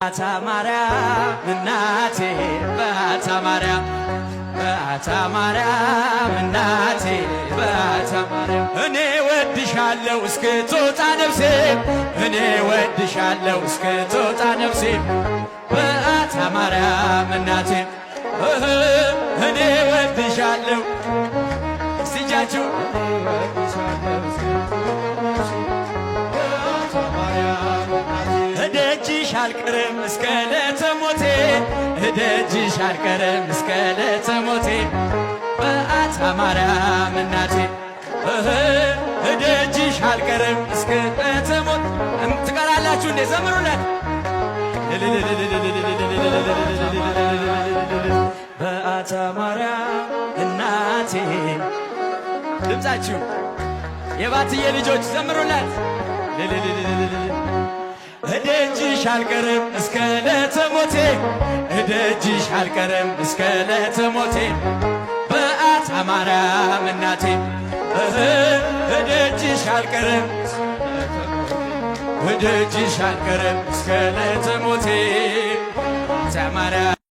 በዓታ ማርያም እናቴ በዓታ ማርያም በዓታ ማርያም እናቴ በዓታ ማርያም እኔ ወድሻለሁ እስክትወጣ ነፍሴ እኔ ወድሻለሁ እስክትወጣ ነፍሴ በዓታ ማርያም እናቴ እኔ ወድሻለሁ እስቲጃችሁ እደጅሽ አልቀርም እስከ ዕለተ ሞቴ እደጅሽ አልቀርም እስከ ዕለተ ሞቴ በዓታ ማርያም እናቴ እደጅሽ አልቀርም እስከ ዕለተ ሞት ትቀራላችሁ እንዴ? ዘምሩለት። በዓታ ማርያም እናቴ ድምፃችሁ የባትዬ ልጆች ዘምሩላት። እደጅሽ አልቀርም እስከ ዕለተ ሞቴ እደጅሽ አልቀርም እስከ ዕለተ ሞቴ በዓታ ማርያም እናቴ እደጅሽ አልቀርም እደጅሽ አልቀርም እስከ ዕለተ ሞቴ በዓታ ማርያም